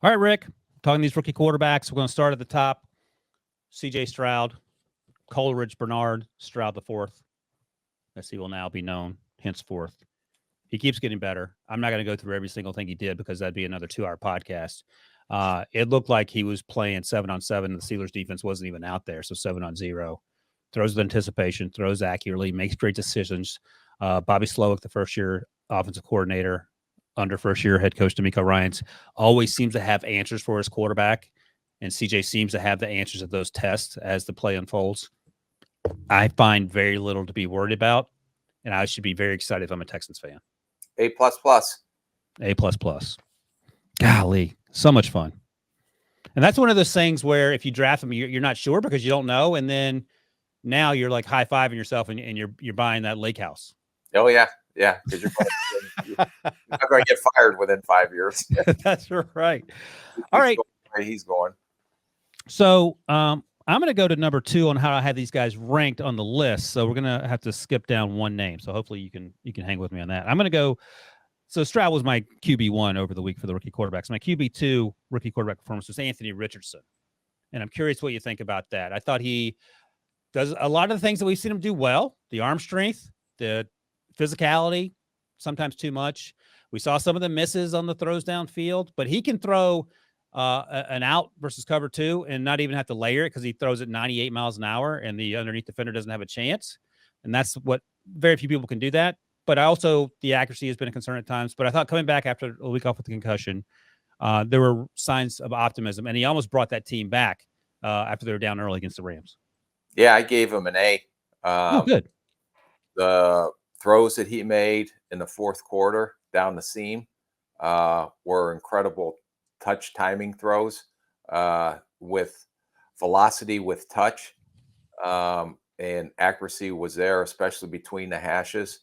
All right, Rick, talking these rookie quarterbacks. We're going to start at the top. C.J. Stroud, Coleridge, Bernard, Stroud the fourth, as he will now be known henceforth. He keeps getting better. I'm not going to go through every single thing he did because that'd be another 2-hour podcast. It looked like he was playing 7-on-7. The Steelers defense wasn't even out there, so 7-on-0. Throws with anticipation, throws accurately, makes great decisions. Bobby Slowick, the first-year offensive coordinator under first-year head coach D'Amico Ryans, always seems to have answers for his quarterback, and CJ seems to have the answers of those tests as the play unfolds. I find very little to be worried about, and I should be very excited if I'm a Texans fan. A++. A++. Golly, so much fun. And that's one of those things where if you draft him, you're not sure because you don't know, and then now you're like high-fiving yourself and you're buying that lake house. Oh, yeah. Yeah, because you're not going to get fired within 5 years. That's right. All right. He's going. So I'm going to go to number 2 on how I have these guys ranked on the list. So we're going to have to skip down one name. So hopefully you can hang with me on that. I'm going to go. So Stroud was my QB1 over the week for the rookie quarterbacks. My QB2 rookie quarterback performance was Anthony Richardson. And I'm curious what you think about that. I thought he does a lot of the things that we've seen him do well, the arm strength, the physicality, sometimes too much. We saw some of the misses on the throws downfield, but he can throw an out versus cover 2 and not even have to layer it because he throws at 98 miles an hour and the underneath defender doesn't have a chance. And that's what very few people can do that. But also the accuracy has been a concern at times. But I thought coming back after a week off with the concussion, there were signs of optimism, and he almost brought that team back after they were down early against the Rams. Yeah, I gave him an A. Good. The throws that he made in the fourth quarter down the seam were incredible touch timing throws with velocity, with touch, and accuracy was there, especially between the hashes.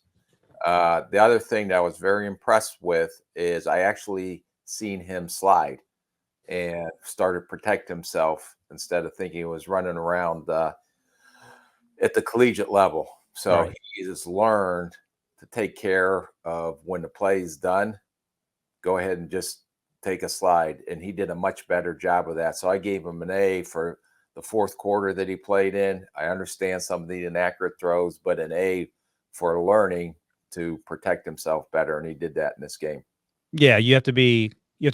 The other thing that I was very impressed with is I actually seen him slide and started to protect himself instead of thinking he was running around at the collegiate level. So Right. He has learned to take care of when the play is done, go ahead and just take a slide. And he did a much better job of that. So I gave him an A for the fourth quarter that he played in. I understand some of the inaccurate throws, but an A for learning to protect himself better. And he did that in this game. Yeah, you have to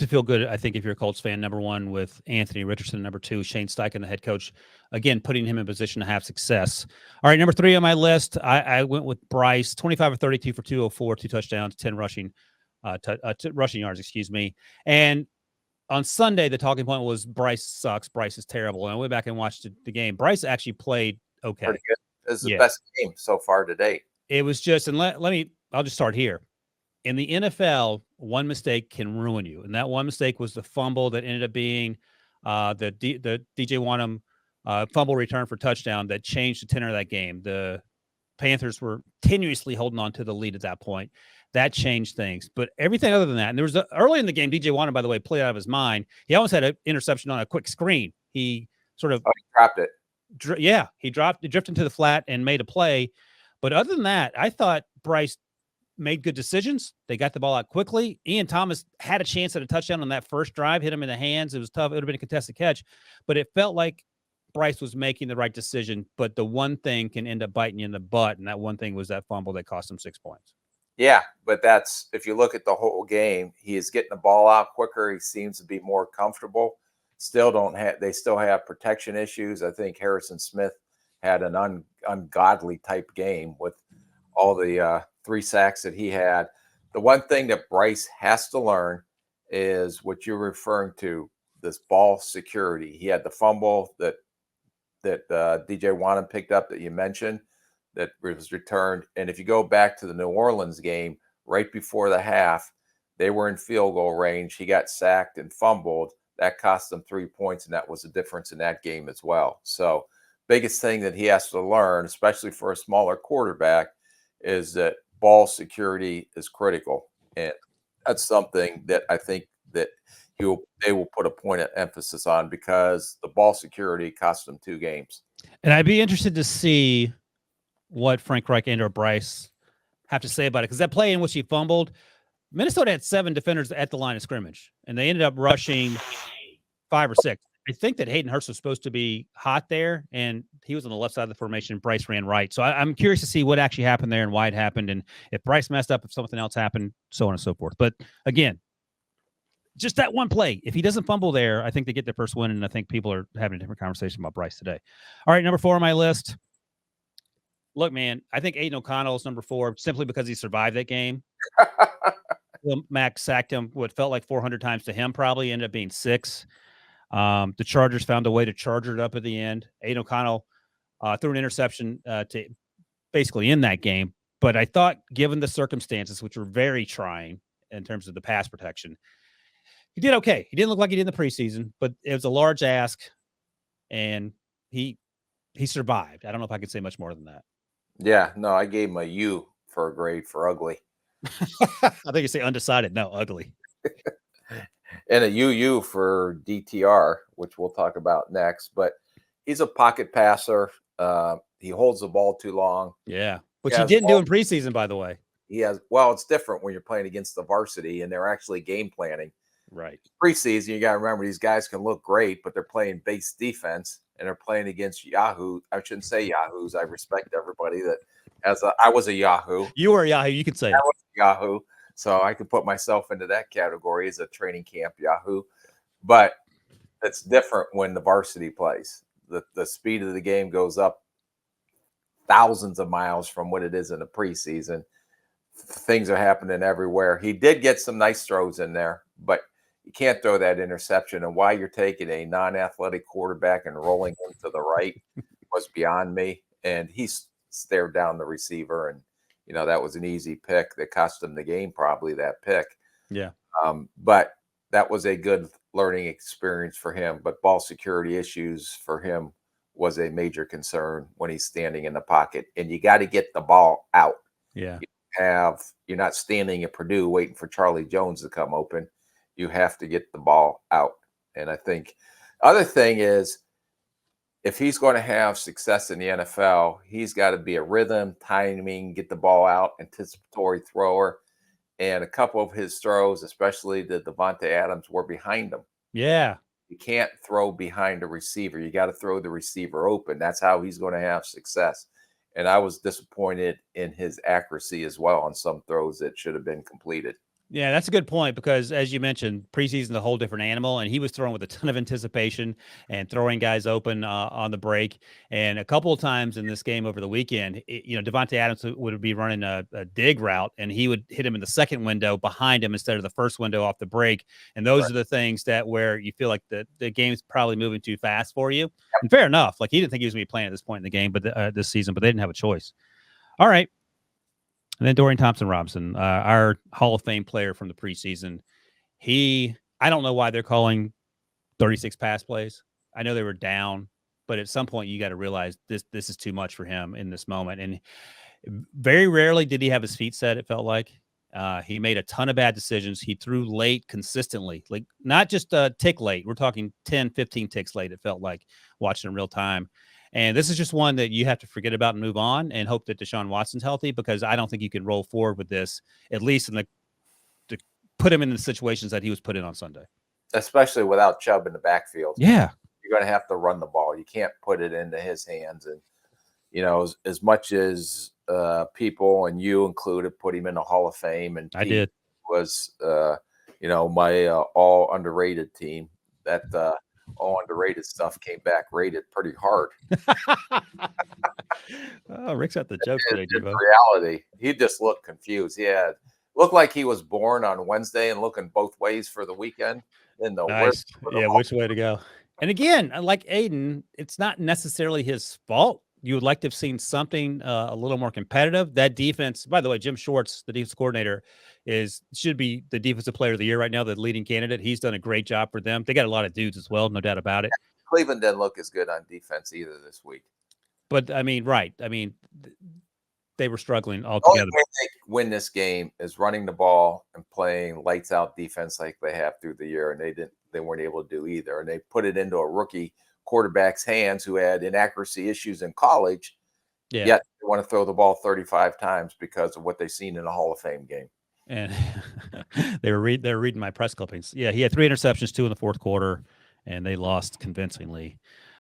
feel good, I think, if you're a Colts fan, number 1, with Anthony Richardson, number 2, Shane Steichen, the head coach, again, putting him in position to have success. All right, number 3 on my list, I went with Bryce, 25 of 32 for 204, 2 touchdowns, 10 rushing yards, excuse me. And on Sunday, the talking point was Bryce sucks, Bryce is terrible. And I went back and watched the game. Bryce actually played okay. Pretty good. This is the best game so far to date. It was just, and I'll just start here. In the NFL, one mistake can ruin you. And that one mistake was the fumble that ended up being the DJ Wanham fumble return for touchdown that changed the tenor of that game. The Panthers were tenuously holding on to the lead at that point. That changed things. But everything other than that, and there was early in the game, DJ Wanham, by the way, played out of his mind. He almost had an interception on a quick screen. He sort of he dropped it. He drifted into the flat and made a play. But other than that, I thought Bryce made good decisions. They got the ball out quickly. Ian Thomas had a chance at a touchdown on that first drive, hit him in the hands. It was tough. It would have been a contested catch, but it felt like Bryce was making the right decision. But the one thing can end up biting you in the butt, and that one thing was that fumble that cost him 6 points. Yeah, but that's, if you look at the whole game, he is getting the ball out quicker. He seems to be more comfortable. They still have protection issues. I think Harrison Smith had an ungodly type game with all the 3 sacks that he had. The one thing that Bryce has to learn is what you're referring to, this ball security. He had the fumble that DJ Wanham picked up that you mentioned that was returned. And if you go back to the New Orleans game, right before the half, they were in field goal range. He got sacked and fumbled. That cost them 3 points, and that was the difference in that game as well. So biggest thing that he has to learn, especially for a smaller quarterback, is that ball security is critical. And that's something that I think that they will put a point of emphasis on, because the ball security cost them 2 games. And I'd be interested to see what Frank Reich and or Bryce have to say about it, because that play in which he fumbled, Minnesota had 7 defenders at the line of scrimmage, and they ended up rushing 5 or 6. I think that Hayden Hurst was supposed to be hot there, and he was on the left side of the formation. Bryce ran right. So I'm curious to see what actually happened there and why it happened, and if Bryce messed up, if something else happened, so on and so forth. But again, just that one play. If he doesn't fumble there, I think they get their first win, and I think people are having a different conversation about Bryce today. All right, number 4 on my list. Look, man, I think Aden OConnell is number 4 simply because he survived that game. Max sacked him what felt like 400 times to him, probably ended up being 6. The Chargers found a way to charge it up at the end. Aden OConnell threw an interception to basically end that game. But I thought, given the circumstances, which were very trying in terms of the pass protection, he did okay. He didn't look like he did in the preseason, but it was a large ask, and he survived. I don't know if I could say much more than that. Yeah, no, I gave him a U for a grade for ugly. I think you say undecided. No, ugly. And a UU for DTR, which we'll talk about next. But he's a pocket passer. He holds the ball too long. Yeah, which he didn't do in preseason, by the way. He has. Well, it's different when you're playing against the varsity and they're actually game planning. Right. Preseason, you got to remember these guys can look great, but they're playing base defense and they're playing against Yahoo. I shouldn't say Yahoos. I respect everybody that I was a Yahoo. You were a Yahoo. You can say I was a Yahoo. So I could put myself into that category as a training camp Yahoo. But it's different when the varsity plays. The speed of the game goes up thousands of miles from what it is in the preseason. Things are happening everywhere. He did get some nice throws in there, but you can't throw that interception. And why you're taking a non-athletic quarterback and rolling him to the right was beyond me. And he stared down the receiver, and that was an easy pick that cost him the game, probably that pick. Yeah. But that was a good learning experience for him. But ball security issues for him was a major concern when he's standing in the pocket. And you got to get the ball out. Yeah. You're not standing at Purdue waiting for Charlie Jones to come open. You have to get the ball out. And I think other thing is, if he's going to have success in the NFL, he's got to be a rhythm, timing, get the ball out, anticipatory thrower. And a couple of his throws, especially the Devontae Adams, were behind him. Yeah. You can't throw behind a receiver. You got to throw the receiver open. That's how he's going to have success. And I was disappointed in his accuracy as well on some throws that should have been completed. Yeah, that's a good point because, as you mentioned, preseason is a whole different animal, and he was throwing with a ton of anticipation and throwing guys open on the break. And a couple of times in this game over the weekend, Devontae Adams would be running a dig route, and he would hit him in the second window behind him instead of the first window off the break. And those are the things that where you feel like the game's probably moving too fast for you. And fair enough. Like, he didn't think he was going to be playing at this point in the game, but this season, but they didn't have a choice. All right. And then Dorian-Thompson, our Hall of Fame player from the preseason, I don't know why they're calling 36 pass plays. I know they were down, but at some point you got to realize this is too much for him in this moment. And very rarely did he have his feet set, it felt like. He made a ton of bad decisions. He threw late consistently, like not just a tick late. We're talking 10, 15 ticks late, it felt like, watching in real time. And this is just one that you have to forget about and move on and hope that Deshaun Watson's healthy, because I don't think you can roll forward with this, at least to put him in the situations that he was put in on Sunday. Especially without Chubb in the backfield. Yeah. You're going to have to run the ball. You can't put it into his hands. And, as much as people, and you included, put him in the Hall of Fame, and I did, was, my all underrated team, that all underrated stuff came back rated pretty hard. Oh, Rick's got the jokes today, in reality, he just looked confused. Looked like he was born on Wednesday and looking both ways for the weekend. Nice. Which way to go? And again, like Aidan, it's not necessarily his fault. You would like to have seen something a little more competitive. That defense, by the way, Jim Schwartz, the defensive coordinator, should be the defensive player of the year right now, the leading candidate. He's done a great job for them. They got a lot of dudes as well, no doubt about it. Cleveland didn't look as good on defense either this week. But right. They were struggling altogether. The only way they win this game is running the ball and playing lights out defense like they have through the year, and they weren't able to do either. And they put it into a rookie quarterback's hands who had inaccuracy issues in college. Yet they want to throw the ball 35 times because of what they've seen in a Hall of Fame game. and they were reading my press clippings. Yeah, he had 3 interceptions, 2 in the fourth quarter, and they lost convincingly.